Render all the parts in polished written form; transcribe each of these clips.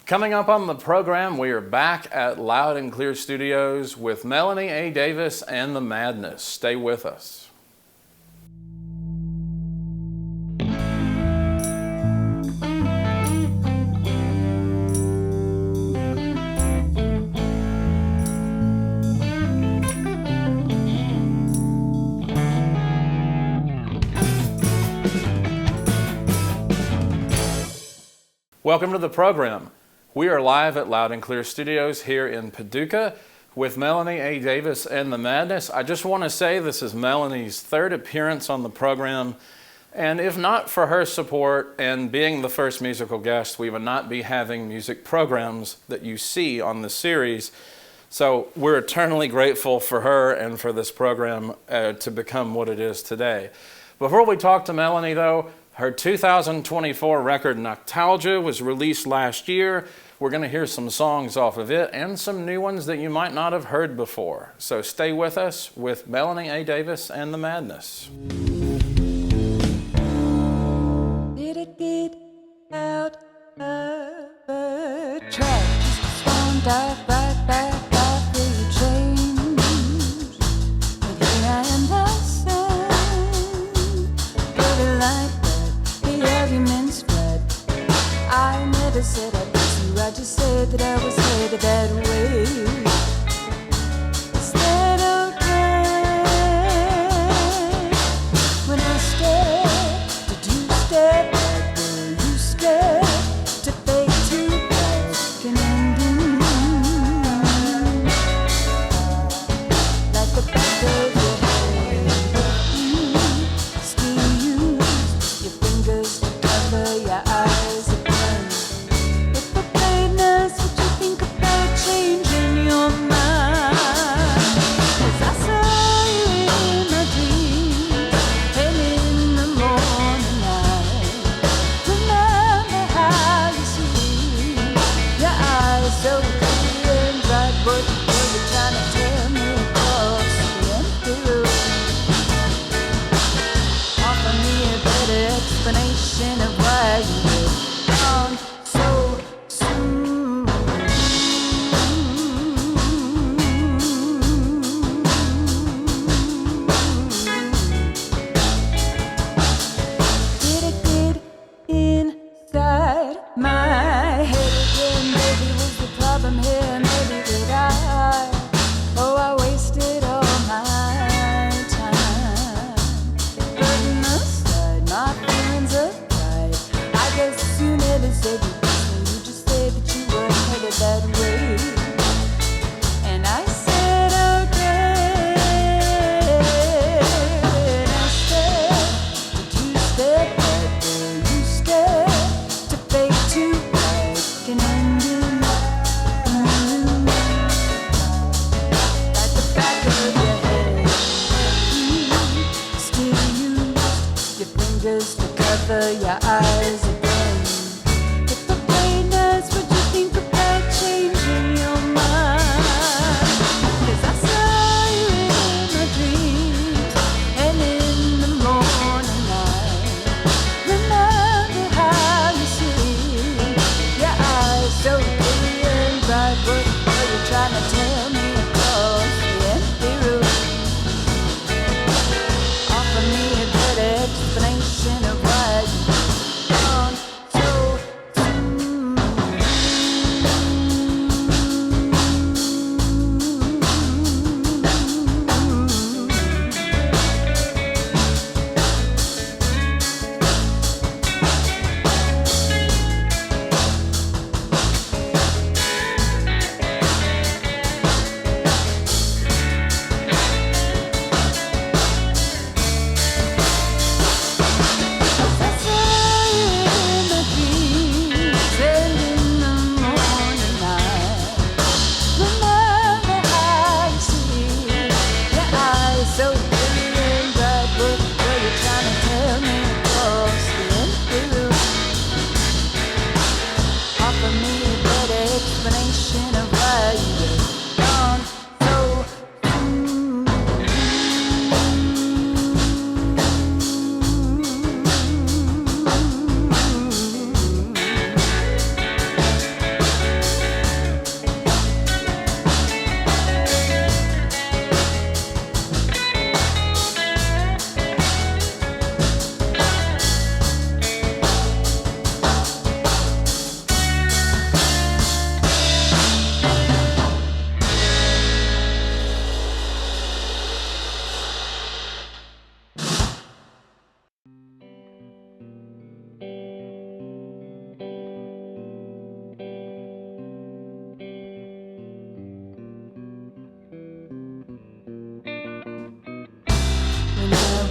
Coming up on the program, we are back at Loud and Clear Studios with Melanie A. Davis and the Madness. Stay with us. Welcome to the program. We are live at Loud and Clear Studios here in Paducah with Melanie A. Davis and the Madness. I just want to say this is Melanie's third appearance on the program, and if not for her support and being the first musical guest, we would not be having music programs that you see on the series. So we're eternally grateful for her and for this program to become what it is today. Before we talk to Melanie, though, her 2024 record, Nostalgia, was released last year. We're going to hear some songs off of it and some new ones that you might not have heard before. So stay with us with Melanie A. Davis and the Madness. Did it get out of a track? Just a swan dive right back after you changed. But here I am dancing, really like the arguments fled. I never said I'd miss you, I just said that I was headed that way. Is that okay? When I stared, did you stare back? Were you scared to fade too fast? Can ending like the back of your head? Still use your fingers to cover your eyes again. If I played nice, would you think about changing your mind? 'Cause I saw you in my dreams, and in the morning light. Remember how you see your eyes so clear and bright. What were you trying to tell me across the empty room? Offer me a better explanation of why you were gone so soon. Did it get inside my head again? Maybe was the problem here, maybe did oh, I wasted all my time. Putting aside my feelings of pride, I guess you never said you missed me, you just said that you were headed that way. And I said okay. And I said, did you step back? Were you scared to fade too bright? Can undo like the back of your head. Still use your fingers to cover your eyes again. If I played nice, would you think about changing your mind? 'Cause I saw you in my dreams, and in the morning light. Remember how you see your eyes so clear and bright. What were you trying to tell me across the empty room? Offer me a better explanation of why you've gone so soon.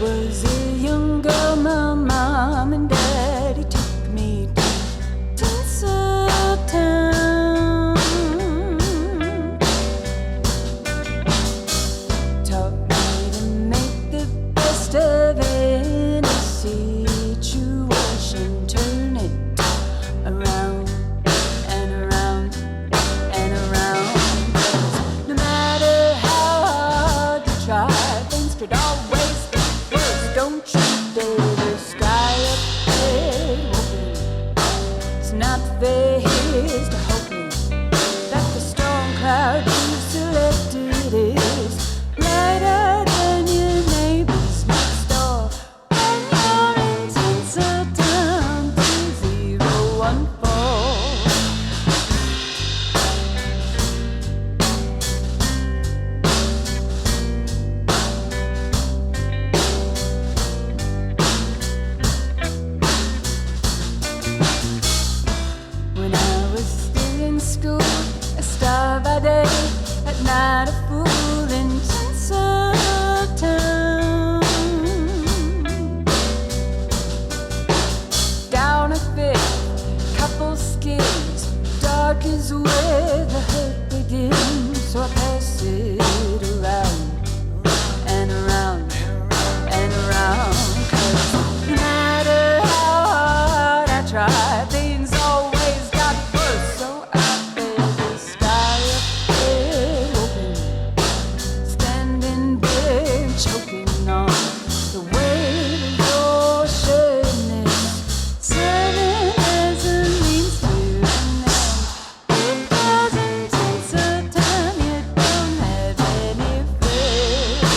was a young girl, my mom and daddy took me to Tinseltown. Taught me to make the best of any situation, turn it around and around and around. 'Cause no matter how hard you try, things could always get worse. Don't you dare the sky up there open. It's not phased to hoping that the storm cloud you selected is brighter than your neighbors next door. When you're in Tinseltown, 2014. When I was still in school, a star by day, at night a fool in Tinseltown. Down a fifth, couple skids, dark is where the hurt begins. So I pass it around and around and around. 'Cause no matter how hard I try, things always got worse. So I bear the sky up there open, standing there choking on the weight of your shyness, serving as a means to an end. Because in Tinseltown you don't have any friends.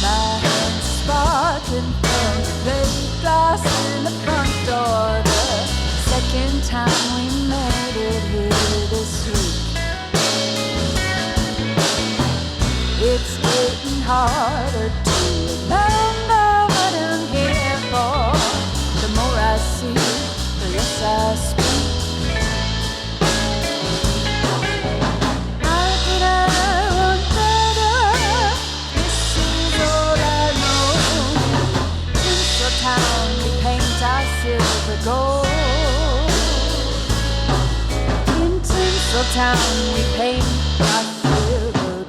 My hands sparkling from the plate glass in the front door. The second time we made it here this week. It's getting harder to remember what I'm here for. The more I see, the less I speak. How could I want better? This is all I know. Tinseltown, we paint our silver gold. In Tinseltown, we paint our silver gold.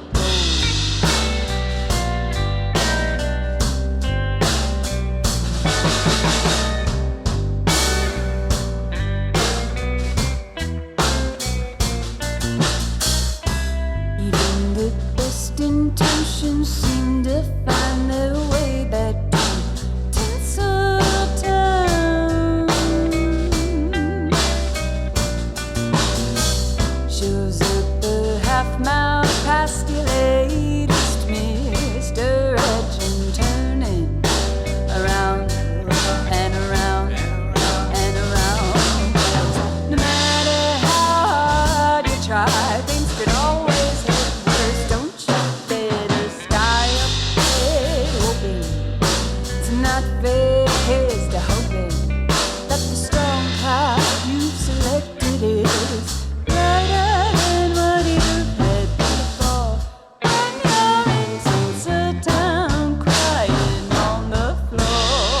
Even the best intentions seem to find their way back to Tinseltown. Shows up a half mile past your latest misdirection, turning around and around and around. No matter how hard you try, things could always get worse. Don't you dare the sky up there open. It's not phased to hoping that the storm cloud you've selected is brighter than what you've had before. When you're in Tinseltown, crying on the floor.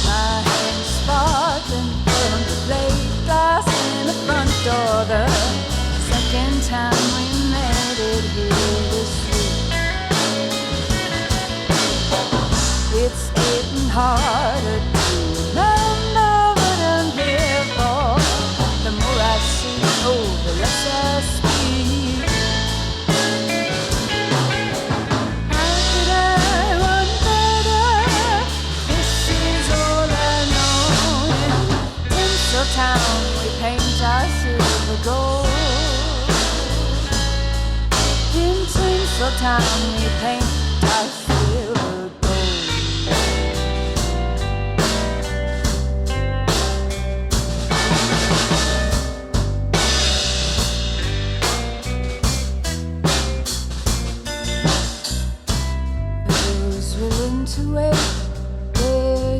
My hands sparkling from the plate glass in the front door. The second time we made it here this week. It's getting harder to remember what I'm here for. The more I see, oh, the less I speak. How could I want better? This is all I know. In Tinseltown, we paint our silver gold. In Tinseltown, we paint our silver gold. Those willing to wait, there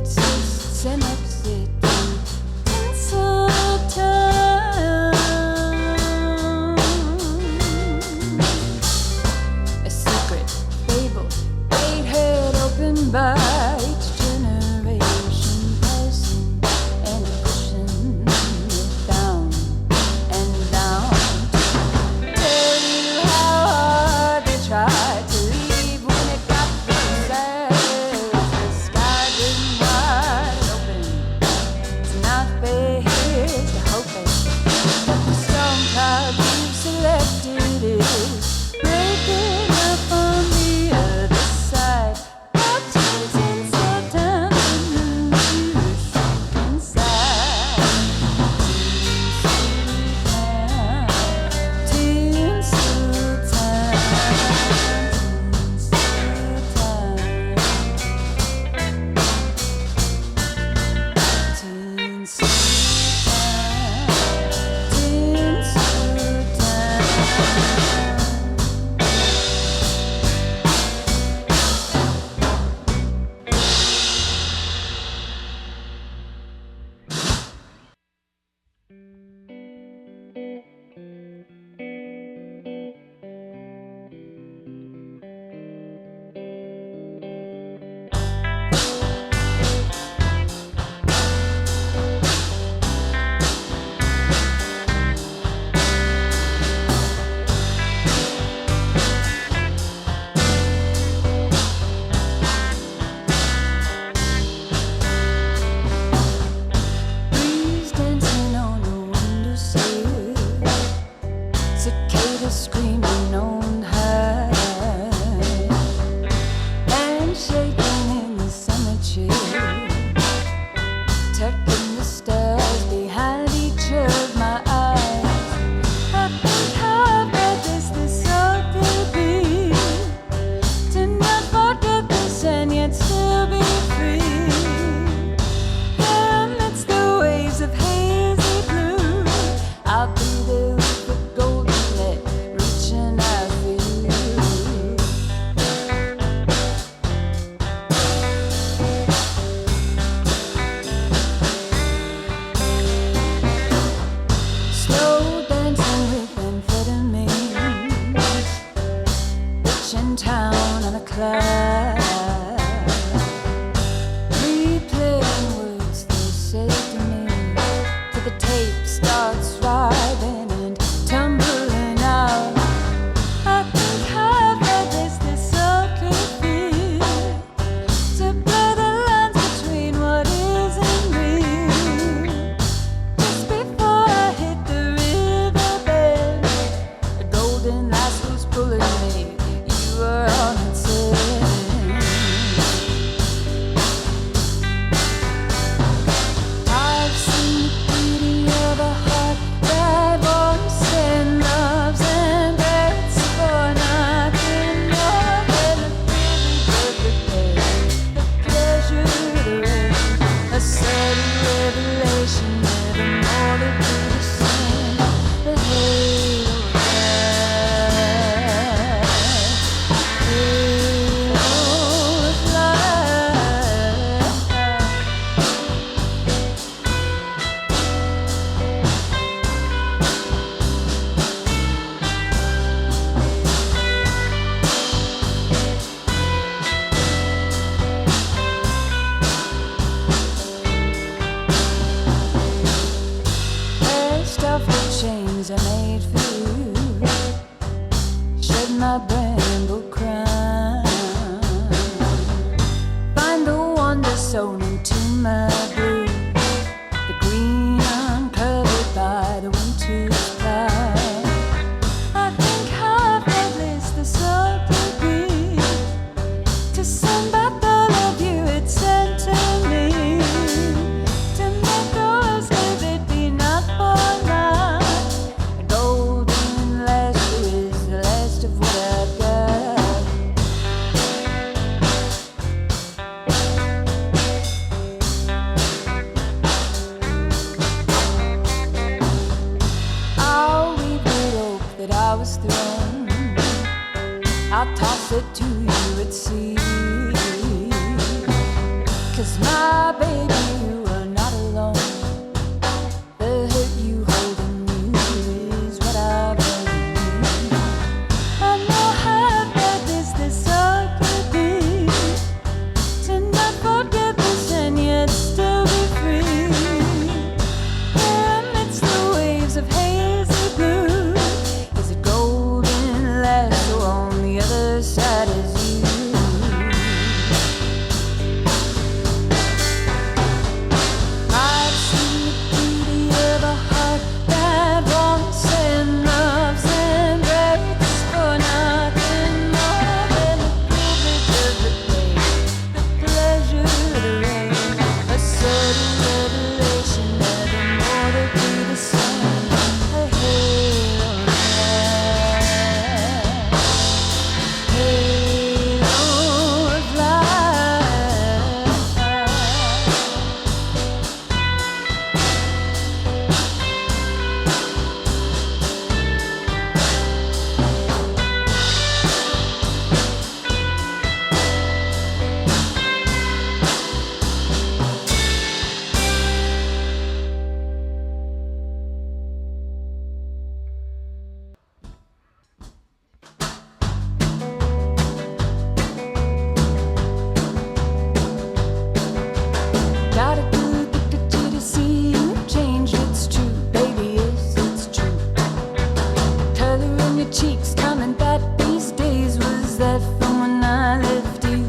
your cheeks, coming back these days. Was that from when I left you?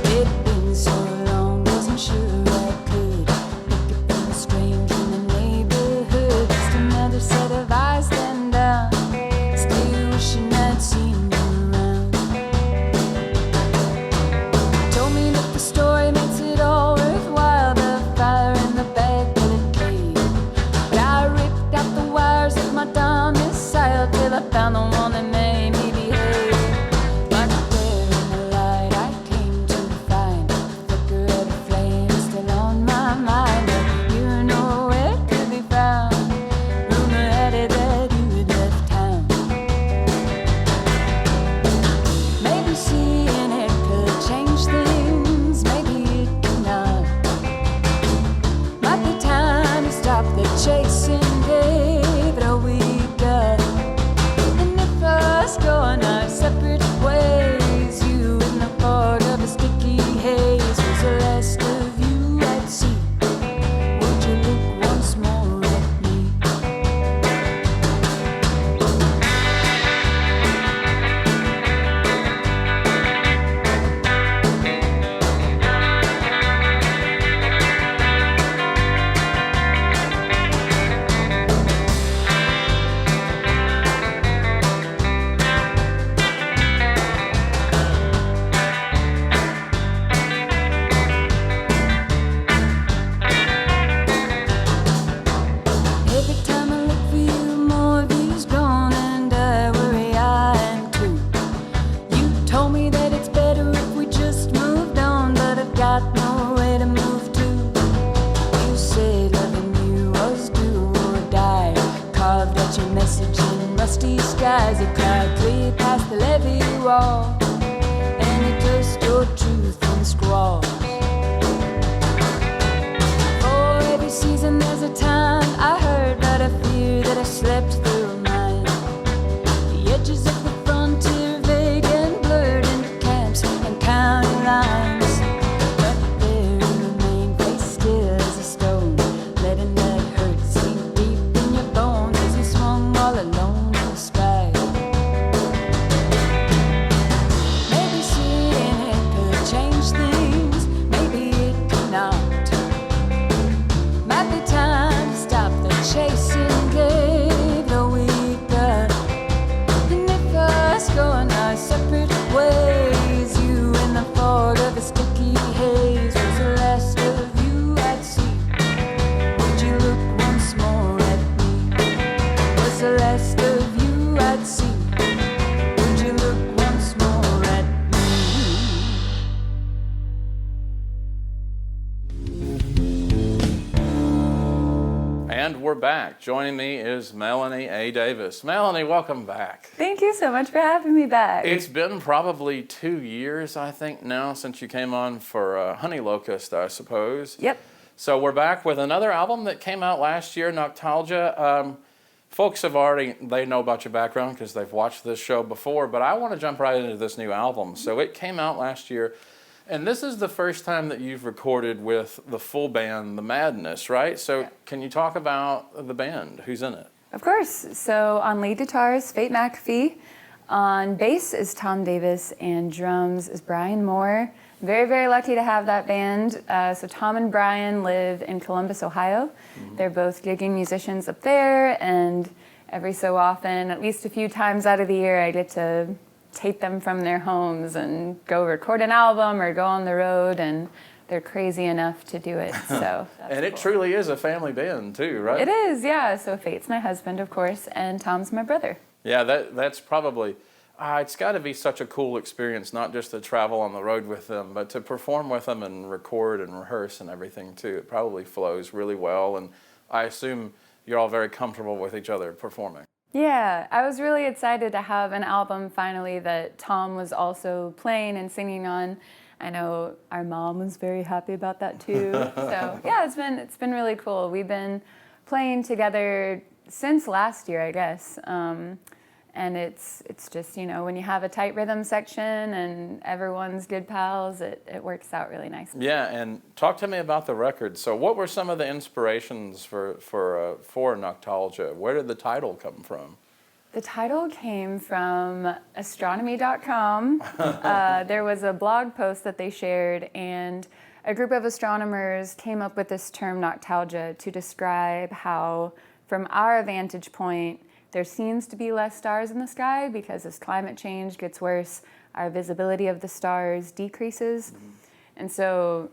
It'd been so long, wasn't sure I could pick up on a stranger in the neighborhood. Just another set of eyes stand down, still wishing I'd seen you around. Told me that the story makes it all worthwhile, the fire in the bag that it gave. But I ripped out the wires of my domicile till I found the one that made me behave. But there in the light I came to find the flicker of a flame still on my mind. But you're nowhere to be found. Rumor had it that you had left town. Maybe seeing it could change things, maybe it could not. Might be time to stop the chasing, give it all we got. And if us going our separate ways, you in the fog of a sticky haze, was the last of you I'd see. Would you look once more at me? Every time I look for you, more of you's gone, and I worry I am too. You told me that it's better if we just moved on, but I've got nowhere to move to. You said loving you was do or die. Carved out your message in rusty skies. It cried clear past the levee wall, and it cursed your truth in scrawls. For every season there's a time, I heard, but I fear that I slept through mine. The edges of the frontier vague and blurred into camps and county lines. But there you remain, face still as a stone, letting that hurt sink deep in your bones as you swung all alone in the sky. Maybe seeing it could change things, maybe it could not. Might be time to stop the chasing, give all we got. And if us going our separate ways, you in the fog of a sticky haze, was the last of you I'd see. Would you look once more at me? Was the last of you I'd see. Would you look once more at me? And we're back. Joining me is Melanie A. Davis. Melanie, welcome back. Thank you so much for having me back. It's been probably 2 years, I think, now since you came on for Honey Locust, I suppose. Yep. So we're back with another album that came out last year, Noctalgia. Folks they know about your background because they've watched this show before, but I want to jump right into this new album. So it came out last year, and this is the first time that you've recorded with the full band, The Madness, right? So Yeah. Can you talk about the band? Who's in it? Of course. So on lead guitar is Fate McAfee. On bass is Tom Davis, and drums is Brian Moore. Very, very lucky to have that band. So Tom and Brian live in Columbus, Ohio. They're both gigging musicians up there, and every so often, at least a few times out of the year, I get to tape them from their homes and go record an album or go on the road, and they're crazy enough to do it. So that's And it cool. truly is a family band too, right? It is, yeah. So Fate's my husband, of course, and Tom's my brother. Yeah, that's probably, it's got to be such a cool experience, not just to travel on the road with them, but to perform with them and record and rehearse and everything too. It probably flows really well, and I assume you're all very comfortable with each other performing. Yeah, I was really excited to have an album finally that Tom was also playing and singing on. I know our mom was very happy about that too. So yeah, it's been really cool. We've been playing together since last year, I guess. And it's just, you know, when you have a tight rhythm section and everyone's good pals, it works out really nicely. Yeah, and talk to me about the record. So what were some of the inspirations for Noctalgia? Where did the title come from? The title came from astronomy.com. There was a blog post that they shared, and a group of astronomers came up with this term noctalgia to describe how, from our vantage point, there seems to be less stars in the sky because as climate change gets worse, our visibility of the stars decreases. And so,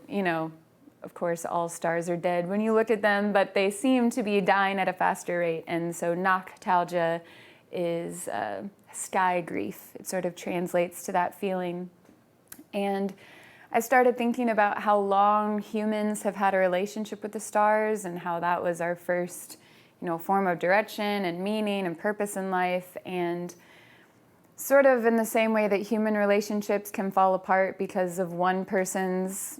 of course, all stars are dead when you look at them, but they seem to be dying at a faster rate. And so noctalgia is sky grief. It sort of translates to that feeling. And I started thinking about how long humans have had a relationship with the stars and how that was our first, form of direction and meaning and purpose in life. And sort of in the same way that human relationships can fall apart because of one person's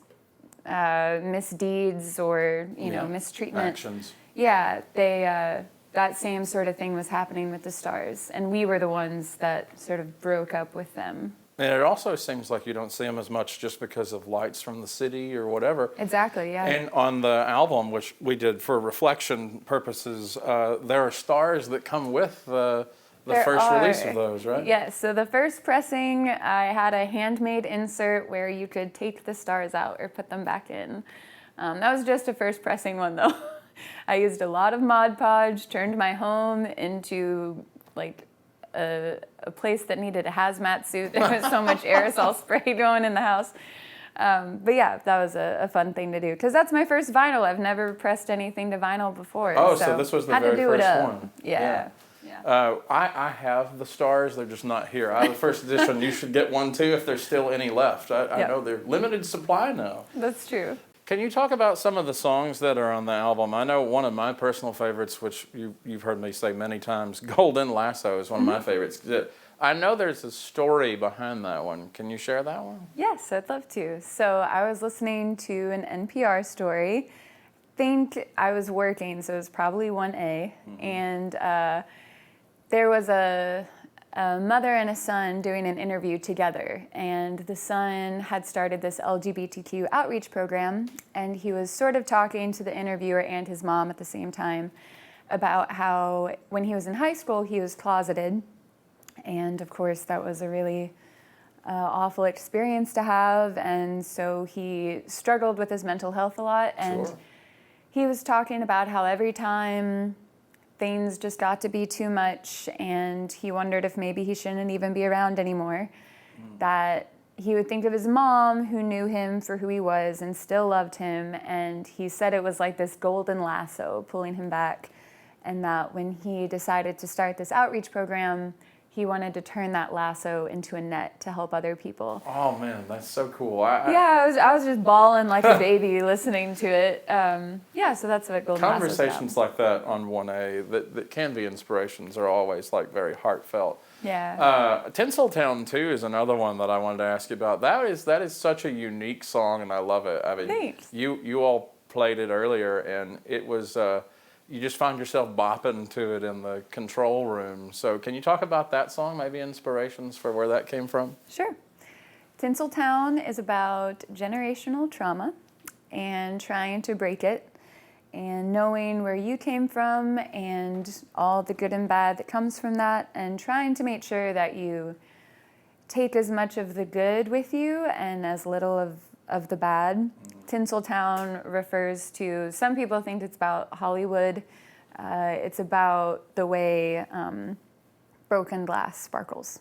misdeeds or, mistreatment. Actions. Yeah, that same sort of thing was happening with the stars. And we were the ones that sort of broke up with them. And it also seems like you don't see them as much just because of lights from the city or whatever. Exactly, yeah. And on the album, which we did for reflection purposes, there are stars that come with the first release of those, right? Yes, so the first pressing, I had a handmade insert where you could take the stars out or put them back in. That was just a first pressing one, though. I used a lot of Mod Podge, turned my home into a place that needed a hazmat suit. There was so much aerosol spray going in the house. But yeah, that was a fun thing to do because that's my first vinyl. I've never pressed anything to vinyl before. Oh, so this was the very first one. Yeah. I have the stars. They're just not here. I have the first edition. You should get one too if there's still any left. I know they're limited supply now. That's true. Can you talk about some of the songs that are on the album? I know one of my personal favorites, which you've heard me say many times, Golden Lasso is one of my favorites. I know there's a story behind that one. Can you share that one? Yes, I'd love to. So I was listening to an NPR story. Think I was working, so it was probably 1A. And there was a mother and a son doing an interview together, and the son had started this LGBTQ outreach program, and he was sort of talking to the interviewer and his mom at the same time about how when he was in high school he was closeted, and of course that was a really awful experience to have, and so he struggled with his mental health a lot, and he was talking about how every time things just got to be too much, and he wondered if maybe he shouldn't even be around anymore. That he would think of his mom, who knew him for who he was and still loved him, and he said it was like this golden lasso pulling him back, and that when he decided to start this outreach program, he wanted to turn that lasso into a net to help other people. Oh man, that's so cool. I was just bawling like a baby listening to it. So that's what Golden Lasso is about. Conversations like that on 1A that can be inspirations are always very heartfelt. Yeah. Tinseltown too is another one that I wanted to ask you about. That is such a unique song, and I love it. I mean, thanks. You all played it earlier, and it was. You just found yourself bopping to it in the control room. So can you talk about that song, maybe inspirations for where that came from? Sure. Tinseltown is about generational trauma and trying to break it and knowing where you came from and all the good and bad that comes from that, and trying to make sure that you take as much of the good with you and as little of the bad. Tinseltown refers to, some people think it's about Hollywood. It's about the way broken glass sparkles.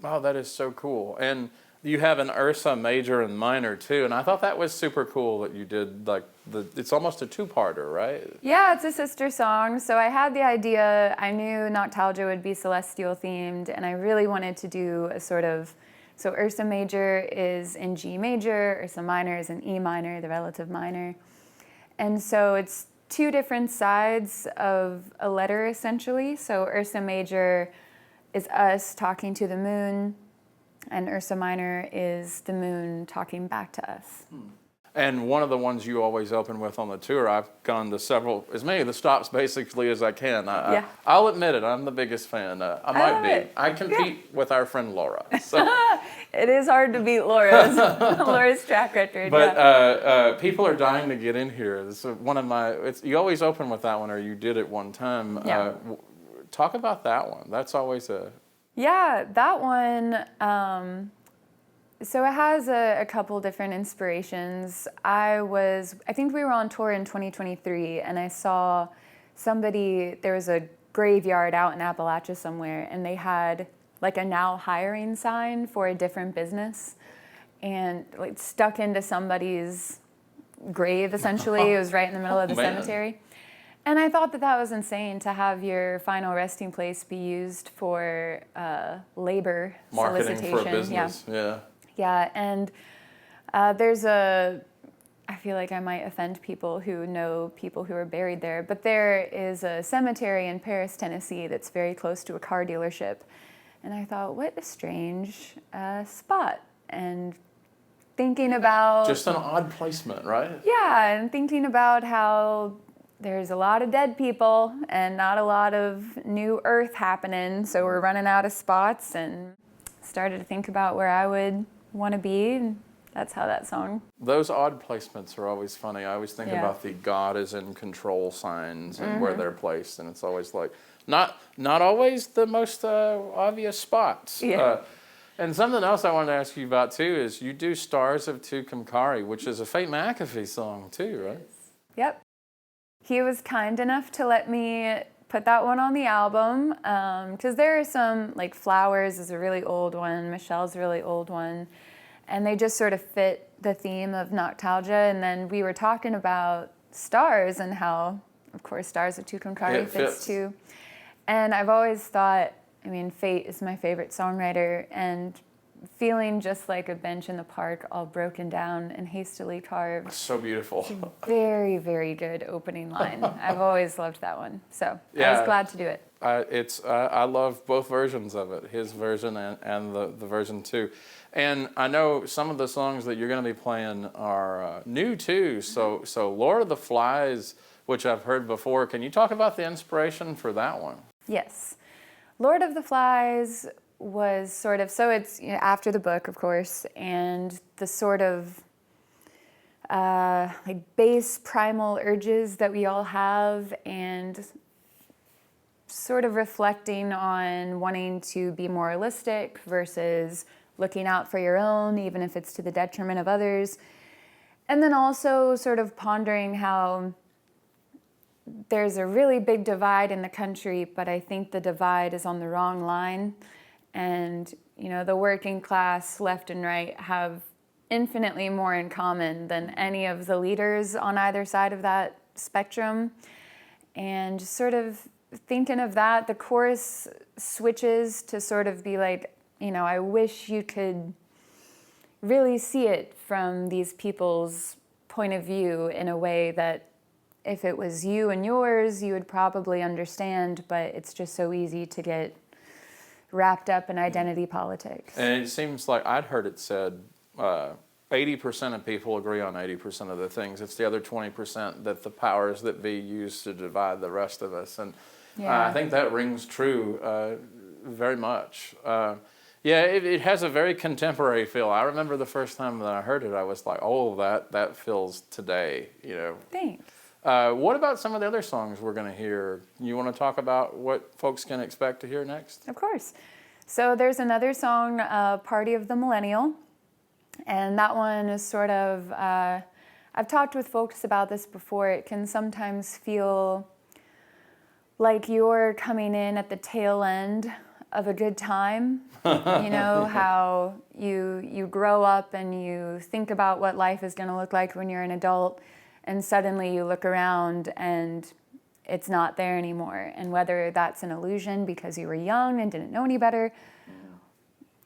Oh, that is so cool. And you have an Ursa major and minor too, and I thought that was super cool that you did it's almost a two-parter, right? Yeah, it's a sister song. So I had the idea, I knew Noctalgia would be celestial themed, and I really wanted to do a sort of, so Ursa major is in G major, Ursa minor is in E minor, the relative minor. And so it's two different sides of a letter essentially. So Ursa major is us talking to the moon, and Ursa minor is the moon talking back to us. And one of the ones you always open with on the tour, I've gone to as many of the stops basically as I can. I'll admit it, I'm the biggest fan. I might be. I compete with our friend Laura. So. It is hard to beat Laura's track record. But people are dying to get in here. This is one of you always open with that one, or you did it one time. Talk about that one. That's always a... Yeah, that one, so it has a couple different inspirations. I think we were on tour in 2023, and I saw there was a graveyard out in Appalachia somewhere, and they had like a now hiring sign for a different business, and like stuck into somebody's grave, essentially. It was right in the middle of the cemetery. And I thought that was insane to have your final resting place be used for labor marketing solicitation. For a business. Yeah, and I feel like I might offend people who know people who are buried there, but there is a cemetery in Paris, Tennessee that's very close to a car dealership. And I thought, what a strange spot. And thinking about... Just an odd placement, right? Yeah, and thinking about how there's a lot of dead people and not a lot of new earth happening, so we're running out of spots, and started to think about where I would want to be, and that's how that song... Those odd placements are always funny. I always think about the God is in control signs and where they're placed, and it's always like, not always the most obvious spots. Yeah. And something else I wanted to ask you about, too, is you do Stars of Tucumcari, which is a Fate McAfee song, too, right? Yep. He was kind enough to let me put that one on the album, because there are some, like Flowers is a really old one, Michelle's a really old one, and they just sort of fit the theme of Noctalgia. And then we were talking about Stars and how, of course, Stars of Tucumcari fits too. And I've always thought, Fate is my favorite songwriter, and feeling just like a bench in the park all broken down and hastily carved. So beautiful. Very, very good opening line. I've always loved that one. So I was glad to do it. I love both versions of it, his version and the version too. And I know some of the songs that you're going to be playing are new too. So Lord of the Flies, which I've heard before. Can you talk about the inspiration for that one? Yes. Lord of the Flies was sort of, so it's after the book, of course, and the sort of like base primal urges that we all have, and sort of reflecting on wanting to be moralistic versus looking out for your own, even if it's to the detriment of others. And then also sort of pondering how there's a really big divide in the country, but I think the divide is on the wrong line. And, the working class, left and right, have infinitely more in common than any of the leaders on either side of that spectrum. And just sort of thinking of that, the chorus switches to sort of be like, I wish you could really see it from these people's point of view in a way that if it was you and yours, you would probably understand, but it's just so easy to get wrapped up in identity politics. And it seems like I'd heard it said 80% of people agree on 80% of the things. It's the other 20% that the powers that be use to divide the rest of us. And I think that rings true very much. It has a very contemporary feel. I remember the first time that I heard it, I was like, oh, that feels today, Thanks. What about some of the other songs we're going to hear? You want to talk about what folks can expect to hear next? Of course. So there's another song, Party of the Millennial, and that one is sort of, I've talked with folks about this before, it can sometimes feel like you're coming in at the tail end of a good time. How you grow up and you think about what life is going to look like when you're an adult, and suddenly you look around and it's not there anymore. And whether that's an illusion because you were young and didn't know any better,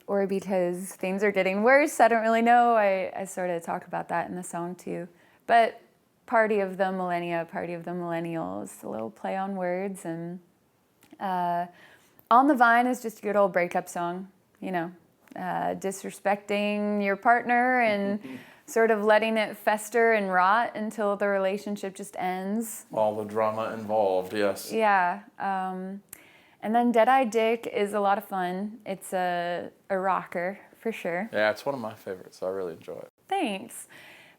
or because things are getting worse, I don't really know. I sort of talk about that in the song too. But Party of the Millennia, Party of the Millennials, a little play on words. And On the Vine is just a good old breakup song, disrespecting your partner and sort of letting it fester and rot until the relationship just ends. All the drama involved, yes. Yeah. And then Dead-Eye Dick is a lot of fun. It's a rocker, for sure. Yeah, it's one of my favorites. I really enjoy it. Thanks.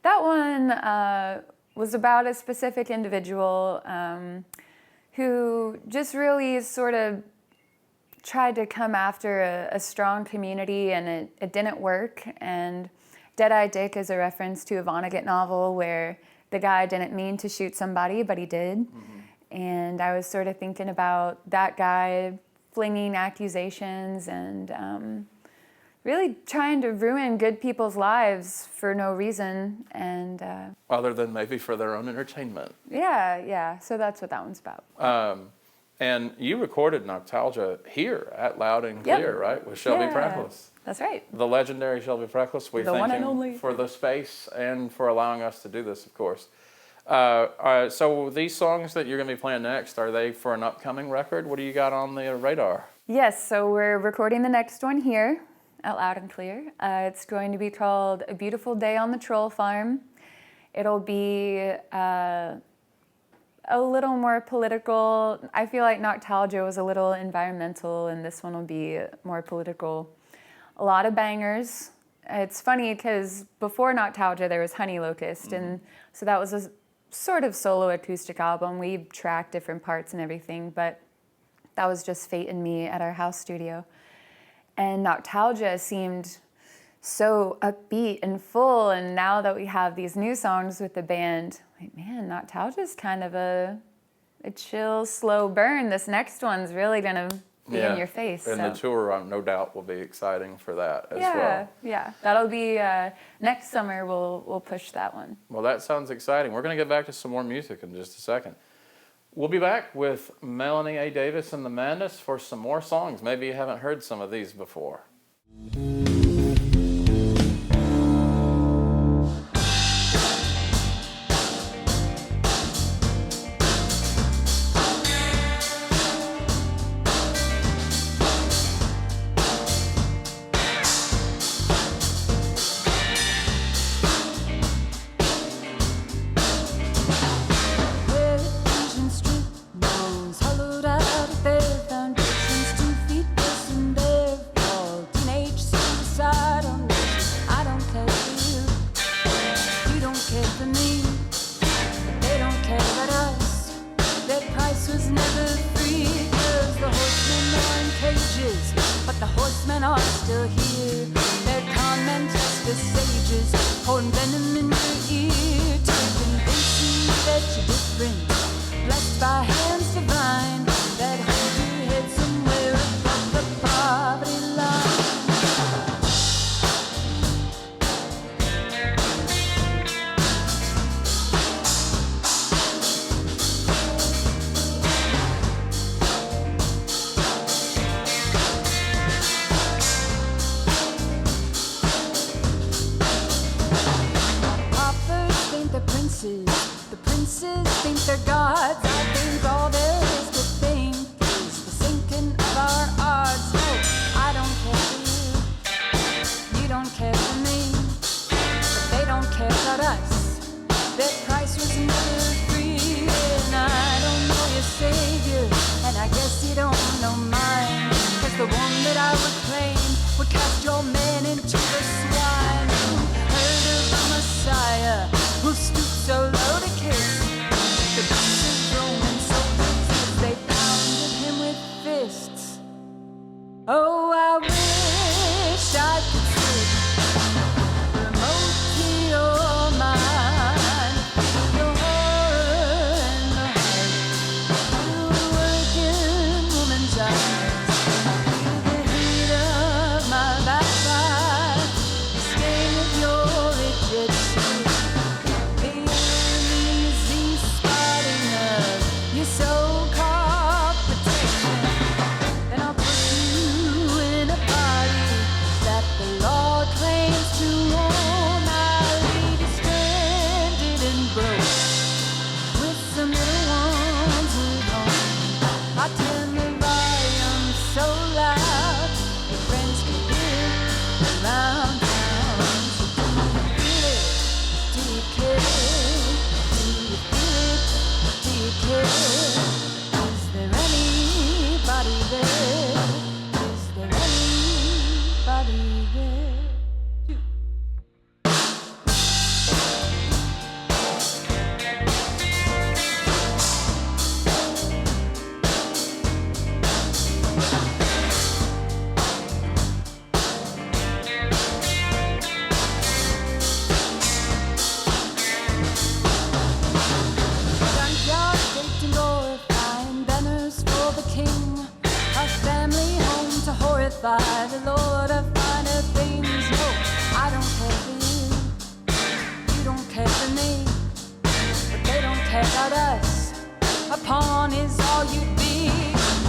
That one was about a specific individual who just really sort of tried to come after a strong community, and it didn't work. And Dead-Eye Dick is a reference to a Vonnegut novel where the guy didn't mean to shoot somebody, but he did. Mm-hmm. And I was sort of thinking about that guy flinging accusations and really trying to ruin good people's lives for no reason. And other than maybe for their own entertainment. Yeah. So that's what that one's about. And you recorded Nostalgia here at Loud and Clear, right? With Shelby Preckless. That's right. The legendary Shelby Preckless. We thank one and him only. for the space and for allowing us to do this, of course. So these songs that you're going to be playing next, are they for an upcoming record? What do you got on the radar? Yes, so we're recording the next one here at Loud and Clear. It's going to be called A Beautiful Day on the Troll Farm. It'll be a little more political. I feel like Nostalgia was a little environmental, and this one will be more political. A lot of bangers. It's funny because before Nostalgia there was Honey Locust, and so that was a sort of solo acoustic album. We tracked different parts and everything, but that was just Fate and me at our house studio. And Nostalgia seemed so upbeat and full, and now that we have these new songs with the band, like, man, Nostalgia's kind of a chill, slow burn. This next one's really gonna be in your face. And so. the tour, no doubt, will be exciting for that as well. Yeah. That'll be next summer. We'll push that one. Well, that sounds exciting. We're going to get back to some more music in just a second. We'll be back with Melanie A. Davis and the Madness for some more songs. Maybe you haven't heard some of these before. The princes think they're gods. I think all there is to think is the sinking of our odds. No, I don't care for you. You don't care for me. But they don't care about us. Their price was never free. And I don't know your savior, and I guess you don't know mine. 'Cause the one that I would claim would cast your man into the swine. Heard of a Messiah who stooped so low to kiss the boots of Roman soldiers as they pounded him with fists. Oh, I wish I could sit remote to your mind, your horror and the heart, feel the working woman's eyes, feel the heat of my backside, the stain of your rejection. So-called protection, then I'll put you in by the Lord of finer things. No, I don't care for you. You don't care for me. But they don't care about us. A pawn is all you'd be.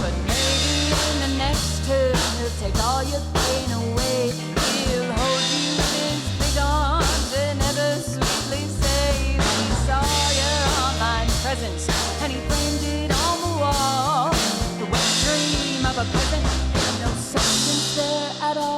But maybe in the next turn he'll take all your pain away. He'll hold you in his big arms and ever sweetly say that he saw your online presence and he framed it on the wall. The wet dream of a present, no substance there at all.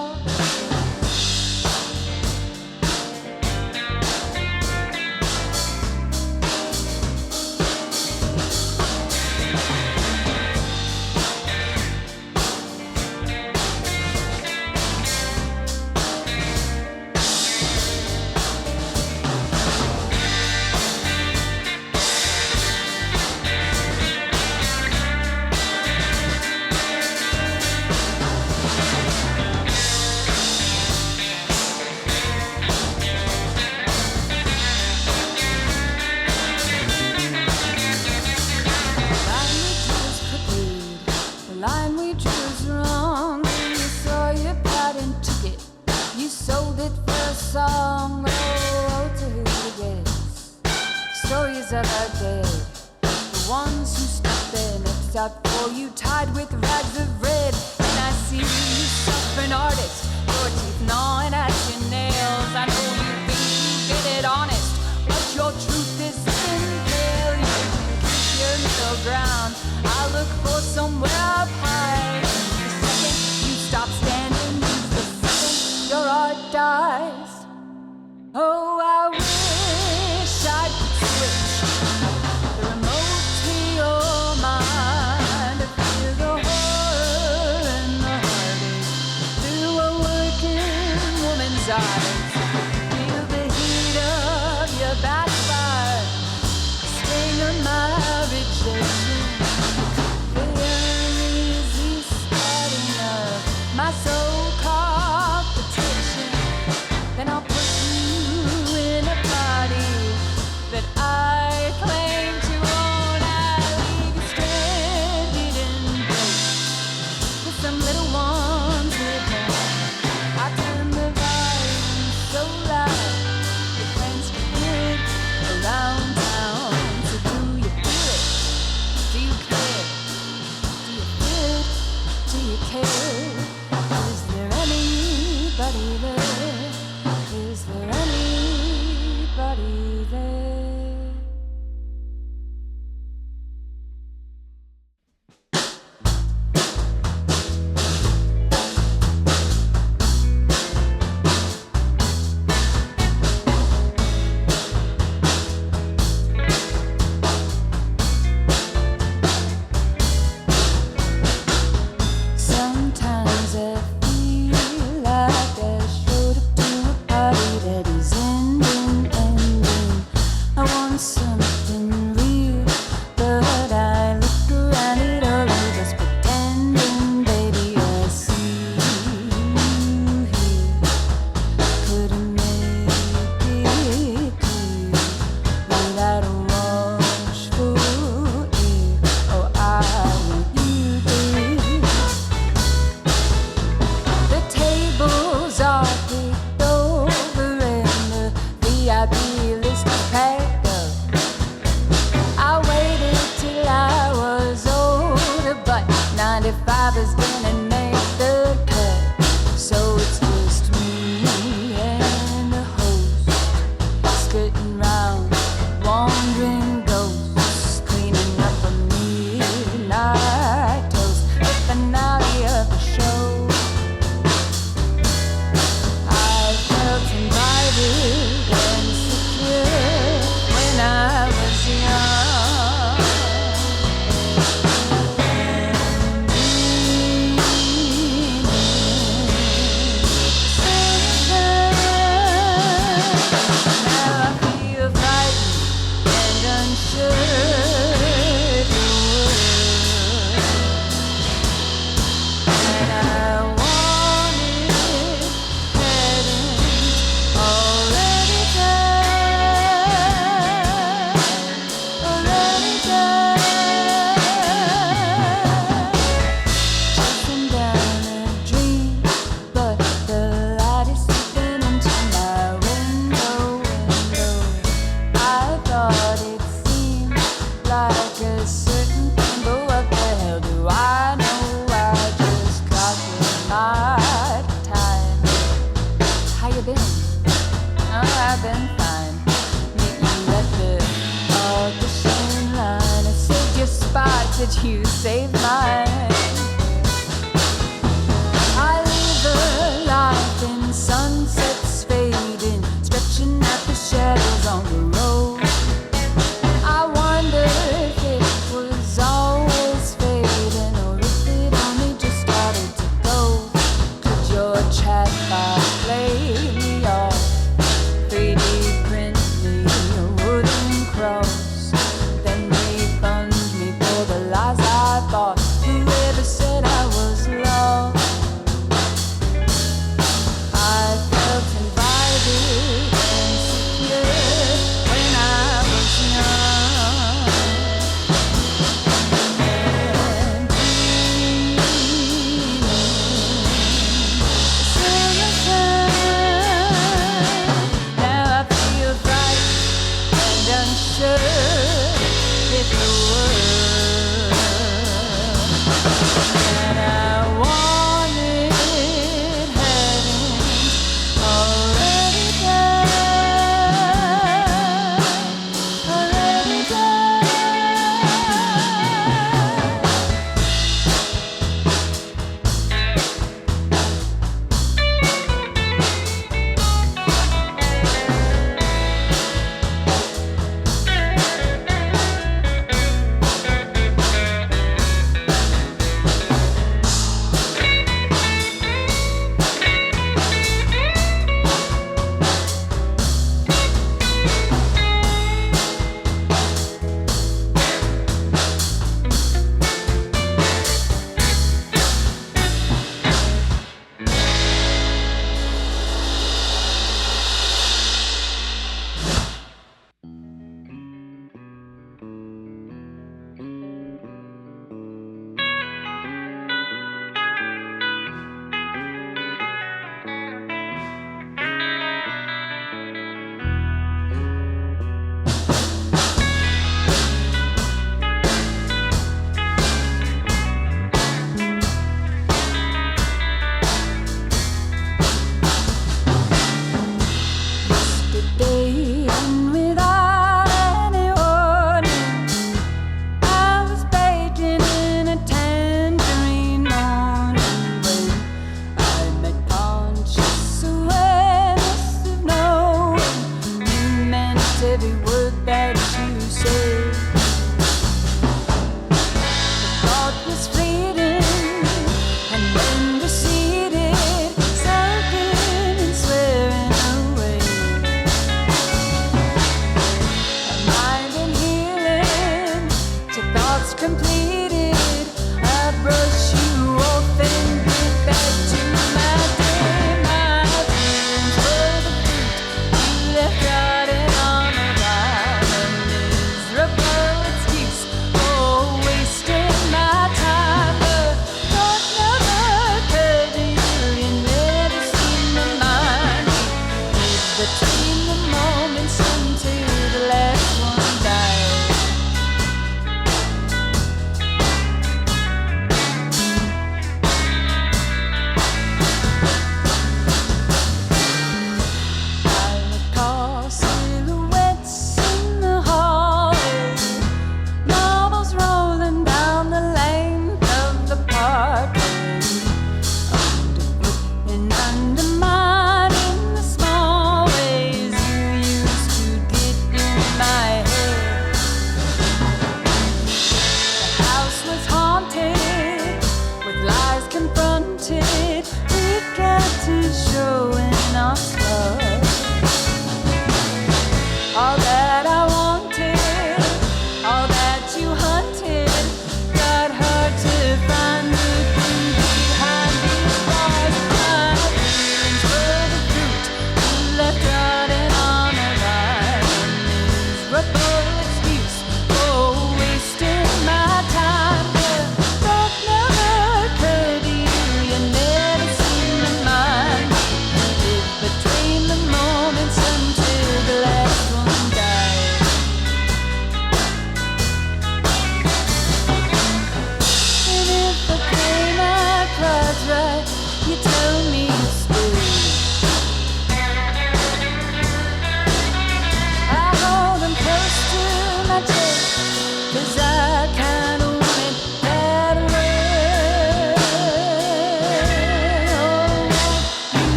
Song, oh, to who it is. Stories of our day, the ones who stuck their necks out for you, tied with rags of red. And I see you suffering artist, your teeth gnawing at your nails. I know you think you get it honest, but your truth is thin pale. You can keep your middle ground. I look for somewhere up high. The second you stop standing, the second your art dies. Oh, I wish I could switch the remote to your mind to feel the horror and the heartache through a working woman's eyes. Feel the heat of your backfire, sting of my rejection, the uneasy starting of my so-called protection. Then I'll put in a body that I claim to own. I leave you stranded in place with some little ones with me. I turn the volume so loud your friends can hear it around town. So do you feel it? Do you care? Do you feel it? Do you care? Is there anybody there? Is did you save mine? I live a life in sunsets fading, stretching at the shadows on the road. I wonder if it was always fading, or if it only just started to go. Could your chatbot play me off, 3D print me a wooden cross, then refund me for the lies I bought? Whoever said I was lost? I felt invited and secure when I was young and dreaming.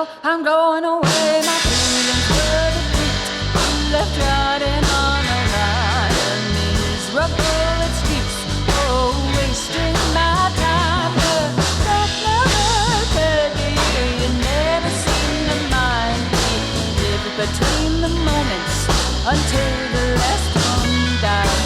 well, I'm going away. My feelings were defeat. You left riding on a line. A miserable excuse for wasting my time. But that never occurred to you. You never seem to mind me. Live between the moments until the last one died.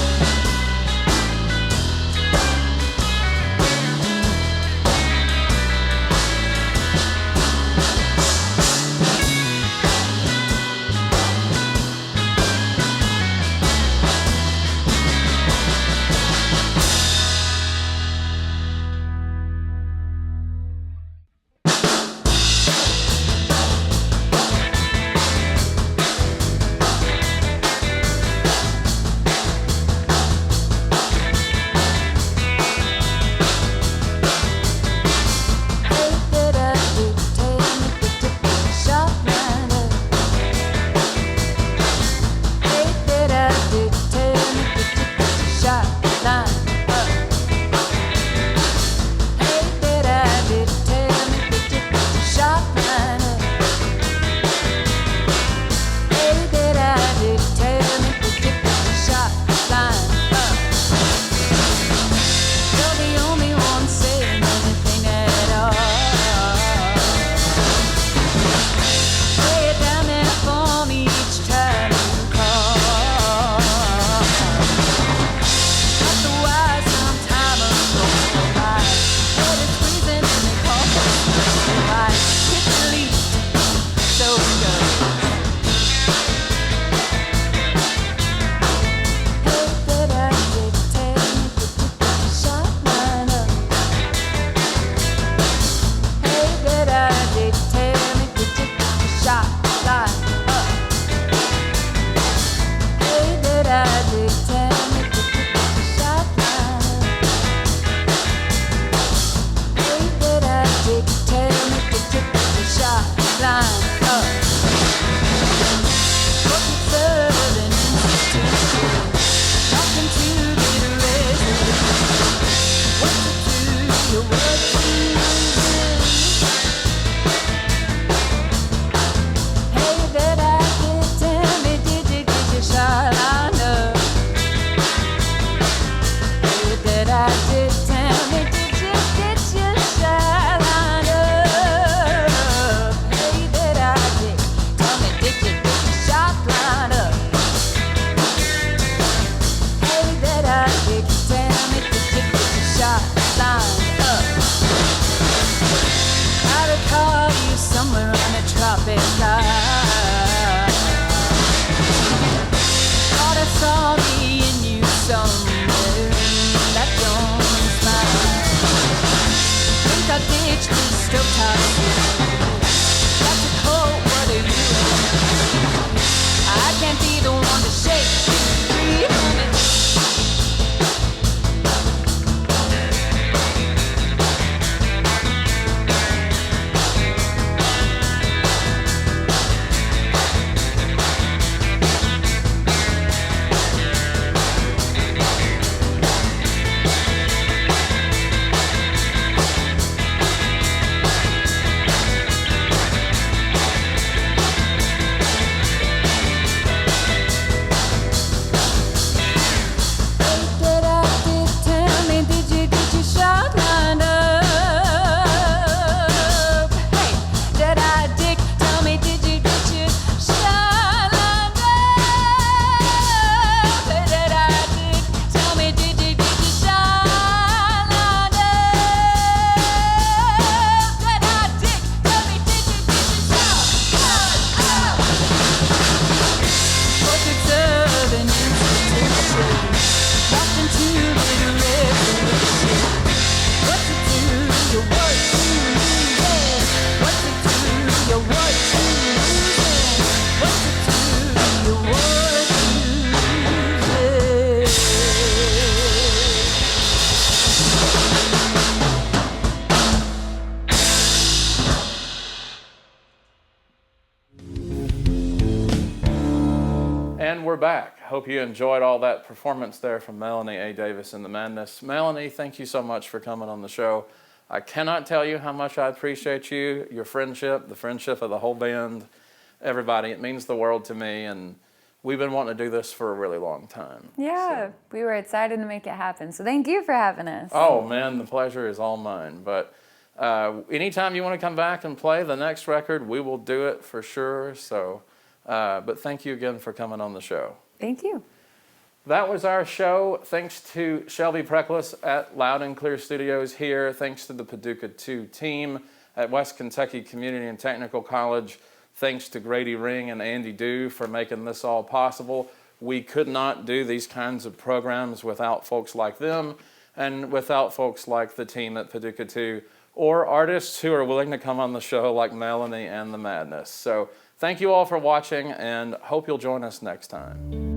And we're back. Hope you enjoyed all that performance there from Melanie A. Davis and the Madness. Melanie, thank you so much for coming on the show. I cannot tell you how much I appreciate you, your friendship, the friendship of the whole band, everybody. It means the world to me, and we've been wanting to do this for a really long time. Yeah, we were excited to make it happen. So thank you for having us. Oh man, the pleasure is all mine. But anytime you want to come back and play the next record, we will do it for sure. So, but thank you again for coming on the show. Thank you. That was our show. Thanks to Shelby Preckless at Loud and Clear Studios here. Thanks to the Paducah 2 team at West Kentucky Community and Technical College. Thanks to Grady Ring and Andy Dew for making this all possible. We could not do these kinds of programs without folks like them and without folks like the team at Paducah 2 or artists who are willing to come on the show like Melanie and the Madness. So thank you all for watching and hope you'll join us next time.